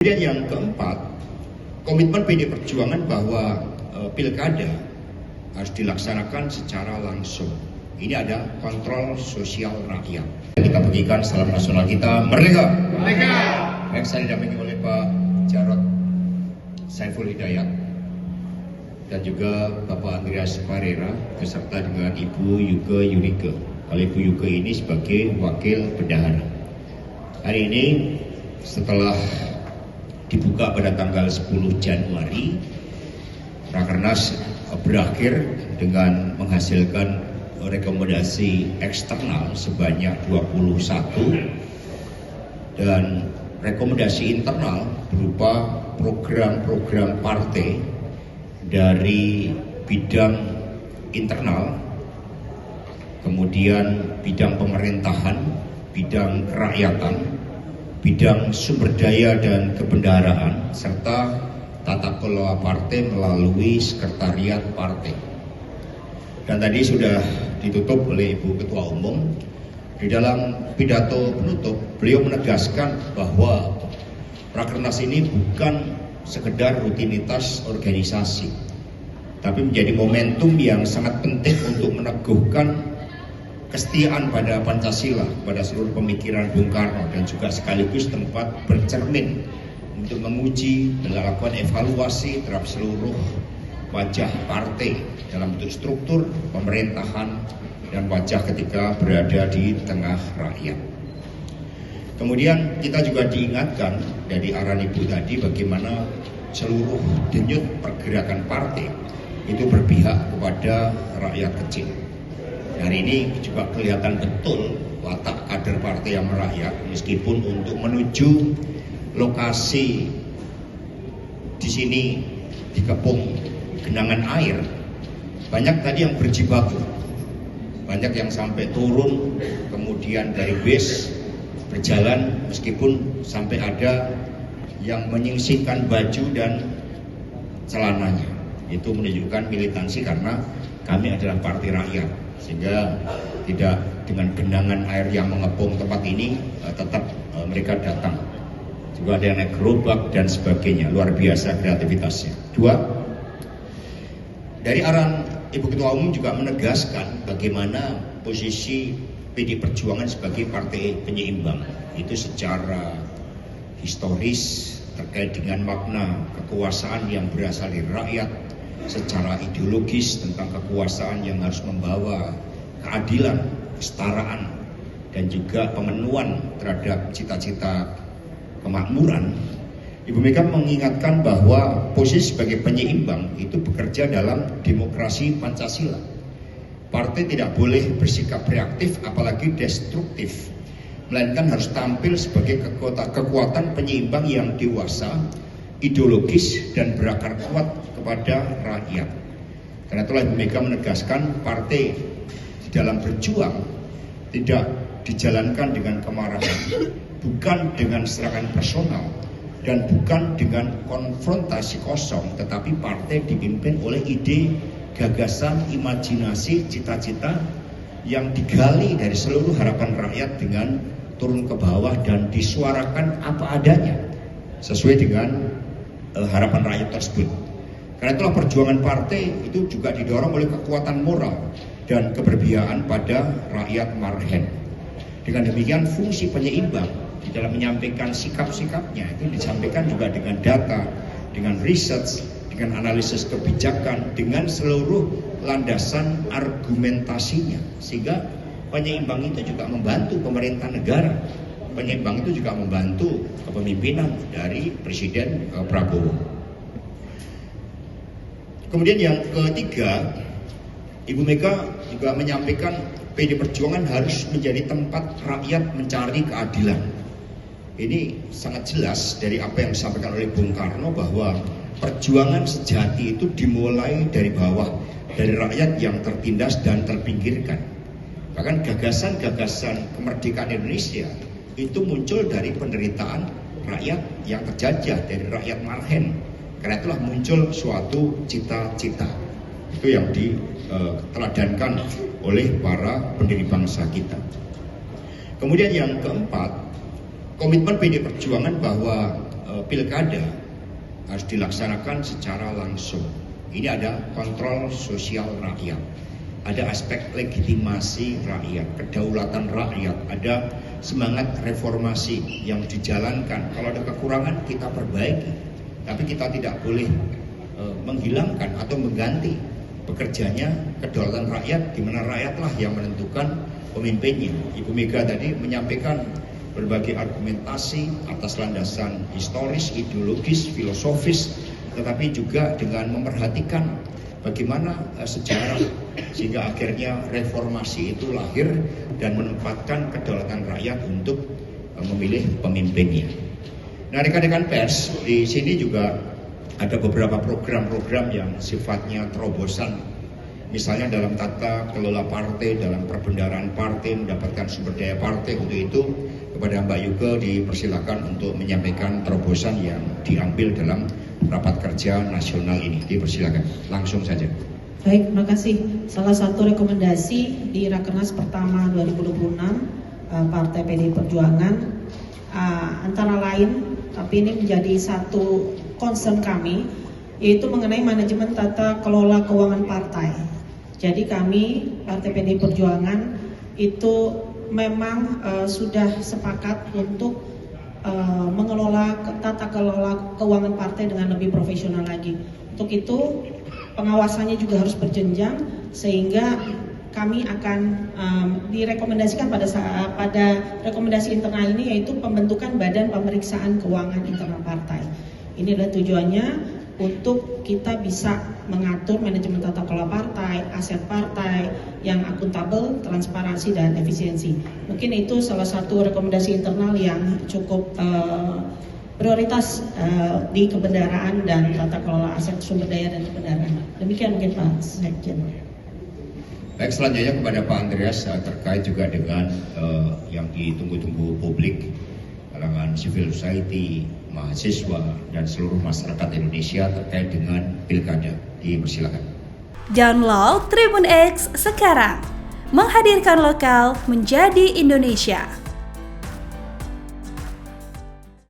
Kemudian yang keempat, komitmen PD Perjuangan bahwa pilkada harus dilaksanakan secara langsung. Ini ada kontrol sosial rakyat. Kita bagikan salam nasional kita, merdeka! Merdeka! Yang saya didampingi oleh Pak Jarod Saiful Hidayat dan juga Bapak Andreas Parera beserta dengan Ibu Yuke Yunike. Kalau Ibu Yuke ini sebagai wakil bendahara. Hari ini setelah dibuka pada tanggal 10 Januari, Rakernas berakhir dengan menghasilkan rekomendasi eksternal sebanyak 21 dan rekomendasi internal berupa program-program partai dari bidang internal, kemudian bidang pemerintahan, bidang kerakyatan, bidang sumber daya dan kebendaharaan, serta tata kelola partai melalui sekretariat partai. Dan tadi sudah ditutup oleh Ibu Ketua Umum. Di dalam pidato penutup, beliau menegaskan bahwa Rakernas ini bukan sekedar rutinitas organisasi, tapi menjadi momentum yang sangat penting untuk meneguhkan kesetiaan pada Pancasila, pada seluruh pemikiran Bung Karno, dan juga sekaligus tempat bercermin untuk menguji dan melakukan evaluasi terhadap seluruh wajah partai dalam bentuk struktur pemerintahan dan wajah ketika berada di tengah rakyat. Kemudian kita juga diingatkan dari arahan Ibu tadi bagaimana seluruh denyut pergerakan partai itu berpihak kepada rakyat kecil. Hari ini juga kelihatan betul watak kader partai yang merakyat, meskipun untuk menuju lokasi di sini dikepung genangan air, banyak tadi yang berjibaku, banyak yang sampai turun, kemudian dari bis berjalan, meskipun sampai ada yang menyingsingkan baju dan celananya. Itu menunjukkan militansi karena kami adalah partai rakyat, sehingga tidak dengan genangan air yang mengepung tempat ini tetap mereka datang. Juga ada yang naik gerobak dan sebagainya, luar biasa kreativitasnya. Dua, dari arahan Ibu Ketua Umum juga menegaskan bagaimana posisi PD Perjuangan sebagai partai penyeimbang itu secara historis terkait dengan makna kekuasaan yang berasal dari rakyat, secara ideologis tentang kekuasaan yang harus membawa keadilan, kesetaraan, dan juga pemenuhan terhadap cita-cita kemakmuran. Ibu Mega mengingatkan bahwa posisi sebagai penyeimbang itu bekerja dalam demokrasi Pancasila. Partai tidak boleh bersikap reaktif apalagi destruktif, melainkan harus tampil sebagai kekuatan penyeimbang yang dewasa, ideologis, dan berakar kuat kepada rakyat. Karena itulah Ibu Mega menegaskan partai di dalam berjuang tidak dijalankan dengan kemarahan, bukan dengan serangan personal, dan bukan dengan konfrontasi kosong, tetapi partai dipimpin oleh ide, gagasan, imajinasi, cita-cita yang digali dari seluruh harapan rakyat dengan turun ke bawah dan disuarakan apa adanya sesuai dengan harapan rakyat tersebut. Karena itulah perjuangan partai itu juga didorong oleh kekuatan moral dan keberpihakan pada rakyat marhen. Dengan demikian fungsi penyeimbang di dalam menyampaikan sikap-sikapnya itu disampaikan juga dengan data, dengan research, dengan analisis kebijakan, dengan seluruh landasan argumentasinya. Sehingga penyeimbang itu juga membantu pemerintah negara. Penyeimbang itu juga membantu kepemimpinan dari Presiden Prabowo. Kemudian yang ketiga, Ibu Mega juga menyampaikan PD Perjuangan harus menjadi tempat rakyat mencari keadilan. Ini sangat jelas dari apa yang disampaikan oleh Bung Karno bahwa perjuangan sejati itu dimulai dari bawah, dari rakyat yang tertindas dan terpinggirkan. Bahkan gagasan-gagasan kemerdekaan Indonesia itu muncul dari penderitaan rakyat yang terjajah, dari rakyat marhen. Karena itulah muncul suatu cita-cita. Itu yang diteladankan oleh para pendiri bangsa kita. Kemudian yang keempat, komitmen PD Perjuangan bahwa pilkada harus dilaksanakan secara langsung. Ini ada kontrol sosial rakyat, ada aspek legitimasi rakyat, kedaulatan rakyat, ada semangat reformasi yang dijalankan. Kalau ada kekurangan kita perbaiki, tapi kita tidak boleh menghilangkan atau mengganti bekerjanya kedaulatan rakyat, di mana rakyatlah yang menentukan pemimpinnya. Ibu Mega tadi menyampaikan berbagai argumentasi atas landasan historis, ideologis, filosofis, tetapi juga dengan memperhatikan bagaimana sejarah, sehingga akhirnya reformasi itu lahir dan menempatkan kedaulatan rakyat untuk memilih pemimpinnya. Nah, rekan-rekan pers, di sini juga ada beberapa program-program yang sifatnya terobosan. Misalnya dalam tata kelola partai, dalam perbendaharaan partai, mendapatkan sumber daya partai. Untuk itu kepada Mbak Yuke dipersilakan untuk menyampaikan terobosan yang diambil dalam rapat kerja nasional ini. Dipersilakan, langsung saja. Baik, terima kasih. Salah satu rekomendasi di Rakernas pertama 2026 Partai PDI Perjuangan antara lain, tapi ini menjadi satu concern kami, yaitu mengenai manajemen tata kelola keuangan partai. Jadi kami Partai PDI Perjuangan itu memang sudah sepakat untuk mengelola tata kelola keuangan partai dengan lebih profesional lagi. Untuk itu pengawasannya juga harus berjenjang, sehingga kami akan direkomendasikan pada rekomendasi internal ini, yaitu pembentukan Badan Pemeriksaan Keuangan Internal Partai. Ini adalah tujuannya untuk kita bisa mengatur manajemen tata kelola partai, aset partai yang akuntabel, transparansi, dan efisiensi. Mungkin itu salah satu rekomendasi internal yang cukup prioritas di kebendaraan dan tata kelola aset sumber daya dan kebendaraan. Demikian mungkin Pak Sekjen. Baik, selanjutnya kepada Pak Andreas terkait juga dengan yang ditunggu-tunggu publik, kalangan civil society, mahasiswa, dan seluruh masyarakat Indonesia terkait dengan pilkada. Dipersilakan. Download Tribun X sekarang, menghadirkan lokal menjadi Indonesia.